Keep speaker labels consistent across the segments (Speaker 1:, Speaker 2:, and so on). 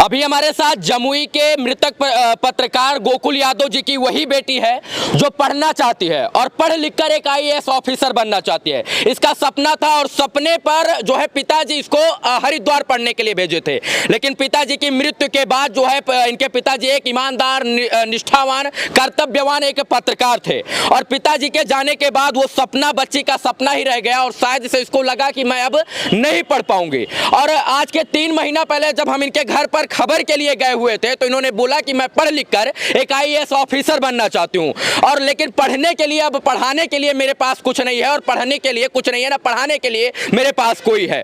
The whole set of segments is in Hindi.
Speaker 1: अभी हमारे साथ जमुई के मृतक पत्रकार गोकुल यादव जी की वही बेटी है जो पढ़ना चाहती है और पढ़ लिखकर एक आईएएस ऑफिसर बनना चाहती है। इसका सपना था और सपने पर जो है पिताजी इसको हरिद्वार पढ़ने के लिए भेजे थे, लेकिन पिताजी की मृत्यु के बाद जो है इनके पिताजी एक ईमानदार, निष्ठावान, कर्तव्यवान एक पत्रकार थे और पिताजी के जाने के बाद वो सपना बच्ची का सपना ही रह गया और शायद से इसको लगा कि मैं अब नहीं पढ़ पाऊंगी। और आज के 3 महीना पहले जब हम इनके घर पर खबर के लिए गए हुए थे तो इन्होंने बोला कि मैं पढ़ लिख कर एक आईएएस ऑफिसर बनना चाहती हूँ और लेकिन पढ़ने के लिए, अब पढ़ाने के लिए मेरे पास कुछ नहीं है और पढ़ने के लिए कुछ नहीं है ना पढ़ाने के लिए मेरे पास कोई है।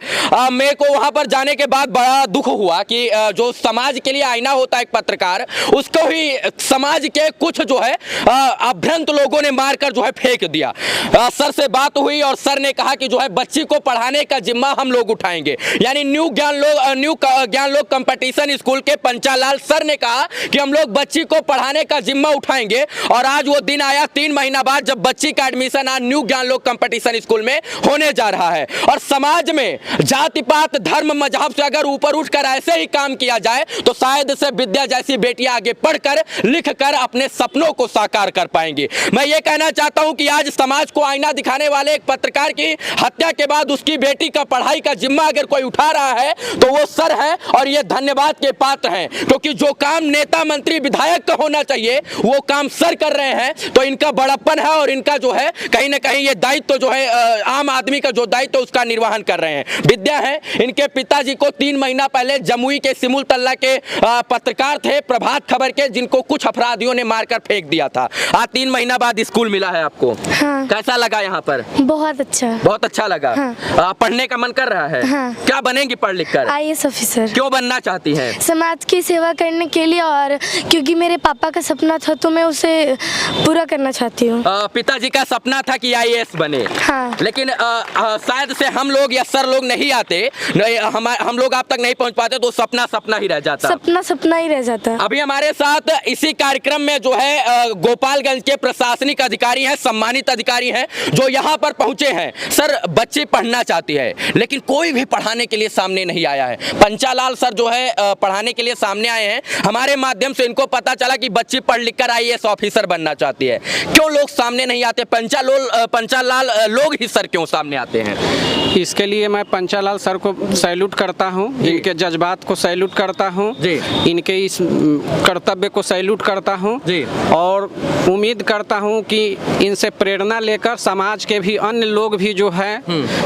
Speaker 1: मेरे को वहां पर जाने के बाद बड़ा दुख हुआ कि जो समाज के लिए आईना होता है एक पत्रकार, उसको ही समाज के कुछ जो है अभ्रंत लोगों ने मारकर जो है फेंक दिया। सर से बात हुई और सर ने कहा कि जो है बच्ची को पढ़ाने का जिम्मा हम लोग उठाएंगे। यानी न्यू ज्ञान लोग कंपटीशन स्कूल के पंचालाल सर ने कहा कि हम लोग बच्ची को पढ़ाने का जिम्मा उठाएंगे और आज वो दिन आया 3 महीना बाद जब बच्ची का एडमिशन आज न्यू ज्ञान लोग कंपटीशन स्कूल में होने जा रहा है। और समाज में जाति पात, धर्म, मजहब से अगर ऊपर उठकर ऐसे ही काम किया जाए तो शायद से विद्या जैसी बेटियां आगे पढ़कर लिखकर अपने सपनों को साकार कर पाएंगी। मैं ये कहना चाहता हूं कि आज समाज को आईना दिखाने वाले एक पत्रकार की हत्या के बाद उसकी बेटी का पढ़ाई का जिम्मा अगर कोई उठा रहा है तो वो सर है और ये धन्यवाद के पात्र हैं, क्योंकि जो काम नेता, मंत्री, विधायक का होना चाहिए वो काम सर कर रहे हैं। तो इनका बड़प्पन है और इनका जो है कहीं ना कहीं ये दायित्व जो है आम आदमी का जो दायित्व उसका निर्वहन कर रहे हैं। विद्या है, इनके पिताजी को 3 महीना पहले जमुई के सिमुल तल्ला के पत्रकार थे प्रभात खबर के, जिनको कुछ अपराधियों ने मारकर फेंक दिया था। आज 3 महीना बाद स्कूल मिला है आपको।
Speaker 2: हाँ।
Speaker 1: कैसा लगा यहाँ पर?
Speaker 2: बहुत अच्छा।
Speaker 1: बहुत अच्छा लगा।
Speaker 2: हाँ।
Speaker 1: पढ़ने का मन कर रहा है?
Speaker 2: हाँ।
Speaker 1: क्या बनेंगी पढ़ लिख कर?
Speaker 2: IAS officer.
Speaker 1: क्यों बनना चाहती हैं?
Speaker 2: समाज की सेवा करने के लिए और क्योंकि मेरे पापा का सपना था तो मैं उसे पूरा करना चाहती हूँ।
Speaker 1: पिताजी का सपना था कि आईएएस बने।
Speaker 2: हाँ।
Speaker 1: लेकिन शायद से हम लोग या सर लोग नहीं आते, हम लोग आप तक नहीं पहुँच पाते तो सपना सपना ही रह जाता।
Speaker 2: सपना ही रह जाता।
Speaker 1: अभी हमारे साथ इसी कार्यक्रम में जो है गोपालगंज के प्रशासनिक अधिकारी हैं, सम्मानित अधिकारी हैं जो यहाँ पर पहुंचे हैं। सर, बच्चे पढ़ना चाहती है लेकिन कोई भी पढ़ाने के लिए सामने नहीं आया है। पंचालाल सर जो है पढ़ाने के लिए सामने आए हैं। हमारे माध्यम से इनको पता चला कि बच्ची पढ़ लिख कर आईएएस ऑफिसर बनना चाहती है। क्यों लोग सामने नहीं आते? पंचालाल लोग ही सर क्यों सामने आते हैं?
Speaker 3: इसके लिए मैं पंचालाल सर को सैल्यूट करता हूं, इनके जज्बात को सैल्यूट करता हूं, इनके इस कर्तव्य को सैल्यूट करता हूं और उम्मीद करता हूं कि इनसे प्रेरणा लेकर समाज के भी अन्य लोग भी जो है,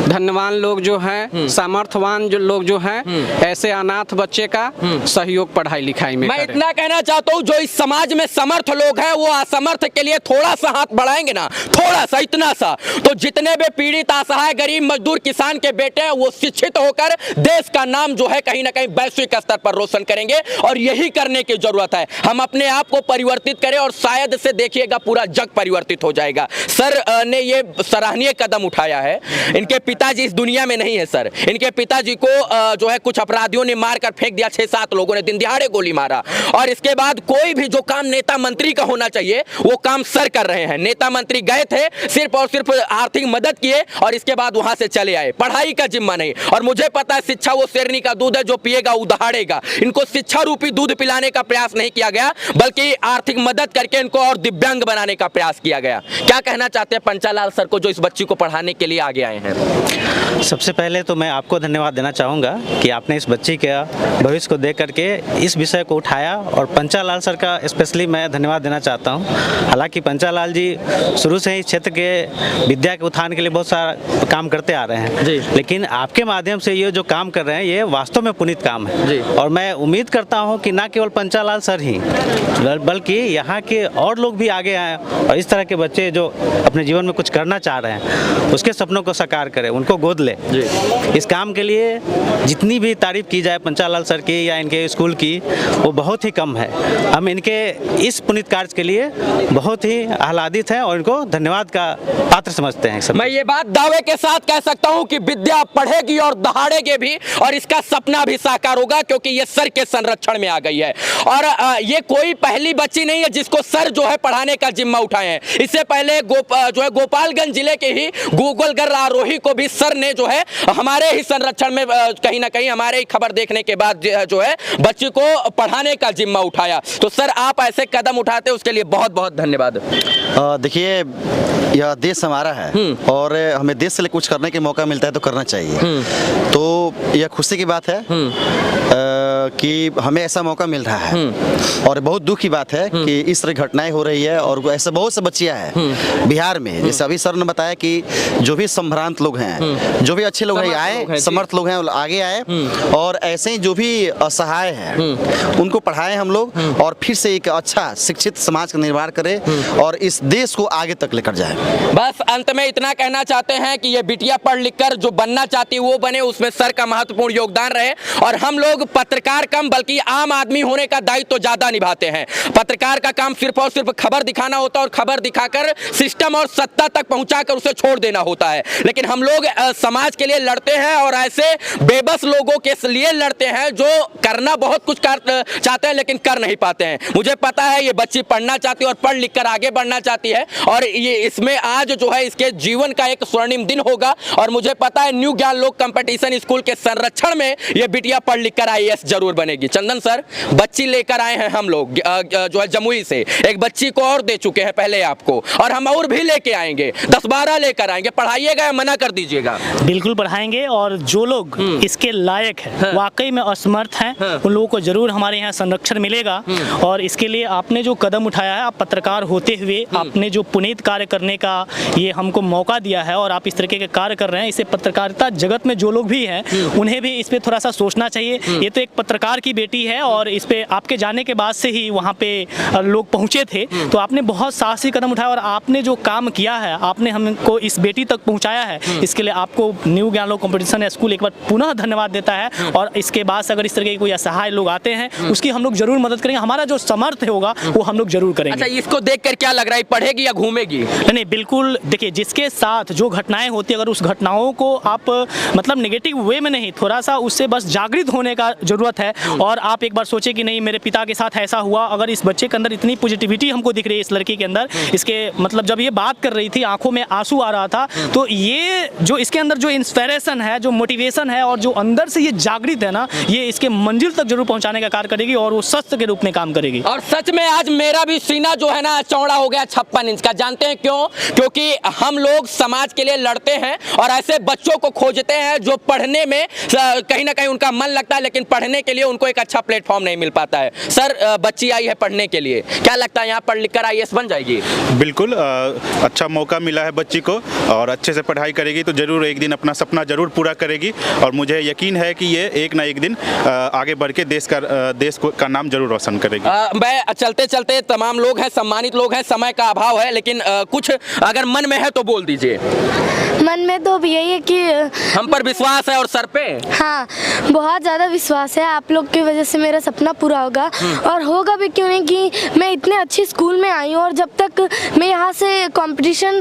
Speaker 3: धनवान लोग जो है, सामर्थ्यवान जो लोग जो है, ऐसे अनाथ बच्चे का सहयोग पढ़ाई लिखाई में
Speaker 1: मैं इतना कहना चाहता हूँ, जो इस समाज में समर्थ लोग हैं वो असमर्थ के लिए थोड़ा सा हाथ बढ़ाएंगे ना, थोड़ा सा, इतना सा, तो जितने भी पीड़ित, असहाय, गरीब, मजदूर, किसान के बेटे हैं वो शिक्षित होकर देश का नाम जो है कहीं ना कहीं वैश्विक स्तर पर रोशन करेंगे। और यही करने की जरूरत है। हम अपने आप को परिवर्तित करें और शायद से देखिएगा पूरा जग परिवर्तित हो जाएगा। सर ने ये सराहनीय कदम उठाया है। इनके पिताजी इस दुनिया में नहीं है सर। इनके पिताजी को जो है कुछ अपराधियों ने मारकर फेंक दिया, 6-7 लोगों ने दिन दिहाड़े गोली मारा और इसके बाद कोई भी जो काम नेता मंत्री का होना चाहिए वो काम सर कर रहे हैं। नेता मंत्री गए थे, सिर्फ और सिर्फ आर्थिक मदद किए और इसके बाद वहां से चले आए। पढ़ाई का जिम्मा नहीं। और मुझे पता है शिक्षा वो शेरनी का दूध है जो पिएगा वो दहाड़ेगा। इनको शिक्षा रूपी दूध पिलाने का प्रयास नहीं किया गया बल्कि आर्थिक मदद करके इनको और दिव्यांग बनाने का प्रयास किया गया। क्या कहना चाहते हैं पंचालाल सर को जो इस बच्ची को पढ़ाने के लिए आगे आए हैं?
Speaker 4: सबसे पहले तो मैं आपको धन्यवाद देना चाहूँगा कि आपने इस बच्ची के भविष्य को देख करके इस विषय को उठाया और पंचालाल सर का स्पेशली मैं धन्यवाद देना चाहता हूँ। हालांकि पंचालाल जी शुरू से ही क्षेत्र के विद्या के उत्थान के लिए बहुत सारा काम करते आ रहे हैं, लेकिन आपके माध्यम से ये जो काम कर रहे हैं ये वास्तव में पुनीत काम है। और मैं उम्मीद करता हूँ कि न केवल पंचालाल सर ही बल्कि यहाँ के और लोग भी आगे आए और इस तरह के बच्चे जो अपने जीवन में कुछ करना चाह रहे हैं उसके सपनों को साकार करें, उनको गोद ले। इस काम के लिए जितनी भी तारीफ की जाए पंचालाल सर की या इनके स्कूल की वो बहुत ही कम है। हम इनके इस पुनीत कार्य के लिए बहुत ही आह्लादित हैं और इनको धन्यवाद का पात्र समझते हैं।
Speaker 1: मैं ये बात दावे के साथ कह सकता हूँ कि विद्या पढ़ेगी और दहाड़ेगी भी और इसका सपना भी साकार होगा, क्योंकि ये सर के संरक्षण में आ गई है। और ये कोई पहली बच्ची नहीं है जिसको सर जो है पढ़ाने का जिम्मा उठाए हैं। इससे पहले जो है गोपालगंज जिले के ही गूगलगर आरोही को भी सर ने जो है हमारे ही संरक्षण में कहीं ना कहीं हमारे ही खबर देखने के बाद जो है बच्चे को पढ़ाने का जिम्मा उठाया। तो सर आप ऐसे कदम उठाते उसके लिए बहुत बहुत धन्यवाद।
Speaker 5: देखिए यह देश हमारा है और हमें देश से कुछ करने के मौका मिलता है तो करना चाहिए। तो यह खुशी की बात है कि हमें ऐसा मौका मिल रहा है और बहुत दुख की बात है कि इस तरह घटनाएं हो रही है और ऐसे बहुत से बच्चियां हैं बिहार में। जैसे अभी सर ने बताया कि जो भी संभ्रांत लोग हैं, जो भी अच्छे लोग हैं आए, समर्थ लोग हैं आगे आए और ऐसे ही जो भी असहाय हैं उनको पढ़ाएं हम लोग और फिर से एक अच्छा शिक्षित समाज का निर्माण करें और इस देश को आगे तक लेकर जाए।
Speaker 1: बस अंत में इतना कहना चाहते हैं कि ये बिटिया पढ़ लिख कर जो बनना चाहती है वो बने, उसमें सर का महत्वपूर्ण योगदान रहे और हम लोग पत्रकार कम बल्कि आम आदमी होने का दायित्व तो ज्यादा निभाते हैं। पत्रकार का काम सिर्फ और सिर्फ खबर दिखाना होता है और खबर दिखाकर सिस्टम और सत्ता तक पहुंचाकर उसे छोड़ देना होता है, लेकिन हम लोग समाज के लिए लड़ते हैं और ऐसे बेबस लोगों के लिए लड़ते हैं जो करना बहुत कुछ चाहते हैं लेकिन कर नहीं पाते हैं। मुझे पता है ये बच्ची पढ़ना चाहती है और पढ़ लिख कर आगे बढ़ना चाहती है और ये इसमें आज जो है इसके जीवन का एक स्वर्णिम दिन होगा और मुझे पता है न्यू ज्ञान लोक कंपटीशन स्कूल के संरक्षण में ये बिटिया पढ़ लिख कर IAS जरूर बनेगी। चंदन सर, बच्ची लेकर आए हैं हम लोग जो है जमुई से, एक बच्ची को और दे चुके हैं पहले आपको और हम और भी लेके आएंगे, 10-12 लेकर आएंगे। पढ़ाइएगा या मना कर दीजिएगा?
Speaker 6: बिल्कुल पढ़ाएंगे और जो लोग इसके लायक हैं, वाकई में असमर्थ हैं, उन लोगों को जरूर हमारे यहाँ संरक्षण मिलेगा। और इसके लिए आपने जो कदम उठाया है, आप पत्रकार होते हुए आपने जो पुनीत कार्य करने का ये हमको मौका दिया है और आप इस तरीके के कार्य कर रहे हैं, इसे पत्रकारिता जगत में जो लोग भी हैं उन्हें भी इस पे थोड़ा सा सोचना चाहिए। ये तो एक पत्रकार की बेटी है और इस पे आपके जाने के बाद से ही वहाँ पे लोग पहुँचे थे, तो आपने बहुत साहसी कदम उठाया और आपने जो काम किया है, आपने हमको इस बेटी तक पहुँचाया है, इसके लिए आपको न्यू ज्ञान लोक कंपटीशन स्कूल एक बार पुनः धन्यवाद देता है। और इसके बाद अगर इस तरह के कोई असहाय लोग आते हैं उसकी हम लोग जरूर मदद करेंगे, हमारा जो समर्थ होगा वो हम लोग जरूर करेंगे।
Speaker 1: अच्छा, इसको देखकर क्या लग रहा है, पढ़ेगी या घूमेगी?
Speaker 6: नहीं, बिल्कुल देखिए, जिसके साथ जो घटनाएं होती है अगर उस घटनाओं को आप मतलब नेगेटिव वे में नहीं, थोड़ा सा उससे बस जागृत होने का जरूरत है। और आप एक बार सोचे कि नहीं मेरे पिता के साथ ऐसा हुआ, अगर इस बच्चे के अंदर इतनी पॉजिटिविटी हमको दिख रही है, इस लड़की के अंदर, इसके मतलब जब ये बात कर रही थी आंखों में आंसू आ रहा था, तो ये जो इसके अंदर जो इंस्पिरेशन है, जो मोटिवेशन है और जो अंदर से ये जागृत है ना, ये इसके मंजिल तक जरूर पहुंचाने का कार्य करेगी और वो शस्त्र के रूप में काम करेगी।
Speaker 1: और सच में आज मेरा भी सीना जो है ना चौड़ा हो गया 56 इंच का। जानते हैं क्यों? क्योंकि हम लोग समाज के लिए लड़ते हैं और ऐसे बच्चों को खोजते हैं जो पढ़ने में कहीं ना कहीं उनका मन लगता है लेकिन पढ़ने के लिए उनको एक अच्छा प्लेटफॉर्म नहीं मिल पाता है। सर, बच्ची आई है पढ़ने के लिए, क्या लगता है यहाँ पढ़ लिख कर IAS बन जाएगी?
Speaker 7: बिल्कुल, अच्छा मौका मिला है बच्ची को और अच्छे से पढ़ाई करेगी तो जरूर एक दिन अपना सपना जरूर पूरा करेगी और मुझे यकीन है कि ये एक ना एक दिन आगे बढ़ के देश का नाम जरूर रोशन करेगी।
Speaker 1: मैं चलते चलते तमाम लोग हैं, सम्मानित लोग हैं, समय का अभाव है, लेकिन कुछ अगर मन में है तो बोल दीजिए।
Speaker 2: मन में तो यही है कि
Speaker 1: हम पर विश्वास है और सर पे
Speaker 2: हाँ बहुत ज़्यादा विश्वास है, आप लोग की वजह से मेरा सपना पूरा होगा और होगा भी क्यों नहीं कि मैं इतने अच्छी स्कूल में आई हूँ और जब तक मैं यहाँ से कंपटीशन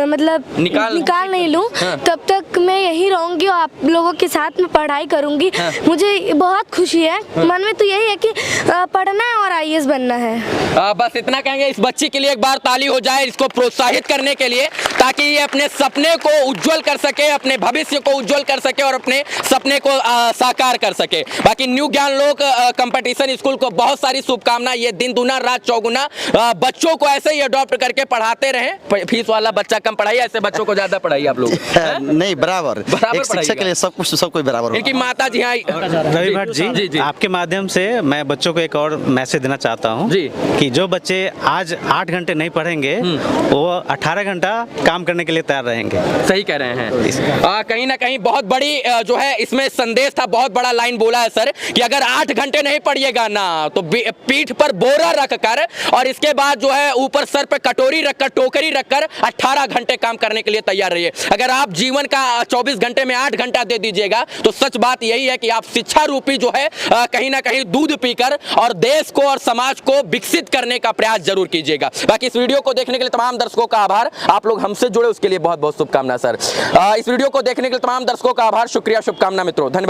Speaker 2: मतलब निकाल नहीं लूँ तब तक मैं यही रहूँगी और आप लोगों के साथ में पढ़ाई करूँगी। मुझे बहुत खुशी है, मन में तो यही है कि पढ़ना है और IAS बनना है।
Speaker 1: बस इतना कहेंगे, इस बच्ची के लिए एक बार ताली हो जाए इसको प्रोत्साहित करने के लिए, ताकि ये अपने सपने को उज्जवल कर सके, अपने भविष्य को उज्जवल कर सके और अपने सपने को साकार कर सके। बाकी न्यू ज्ञान लोक कंपटीशन स्कूल को बहुत सारी शुभकामनाएं। ये दिन दुना रात चौगुना बच्चों को ऐसे ही अडॉप्ट करके पढ़ाते रहें। फीस वाला बच्चा कम पढ़ाइए, ऐसे बच्चों को ज्यादा पढ़ाइए आप लोग।
Speaker 5: नहीं, बराबर एक शिक्षा के लिए सब कोई बराबर।
Speaker 1: इनकी माता जी हाँ
Speaker 4: रवि भट्ट जी, आपके माध्यम से मैं बच्चों को एक और मैसेज देना चाहता हूँ कि जो बच्चे आज 8 घंटे नहीं पढ़ेंगे वो 18 घंटा काम करने के लिए तैयार रहेंगे।
Speaker 1: सही कह रहे हैं। कहीं ना कहीं बहुत बड़ी जो है इसमें संदेश था, बहुत बड़ा लाइन बोला है सर कि अगर 8 घंटे नहीं पढ़िएगा ना तो पीठ पर बोरा रख कर और इसके बाद जो है ऊपर सर पे कटोरी रखकर टोकरी रखकर 18 घंटे काम करने के लिए तैयार रहिए। अगर आप जीवन का 24 घंटे में 8 घंटा दे दीजिएगा तो सच बात यही है कि आप शिक्षा रूपी जो है कहीं ना कहीं दूध पीकर और देश को और समाज को विकसित करने का प्रयास जरूर कीजिएगा। बाकी इस वीडियो को देखने के लिए तमाम दर्शकों का आभार, आप लोग हमसे जुड़े उसके लिए बहुत बहुत शुभकामना सर। इस वीडियो को देखने के लिए तमाम दर्शकों का आभार, शुक्रिया, शुभकामना मित्रों, धन्यवाद।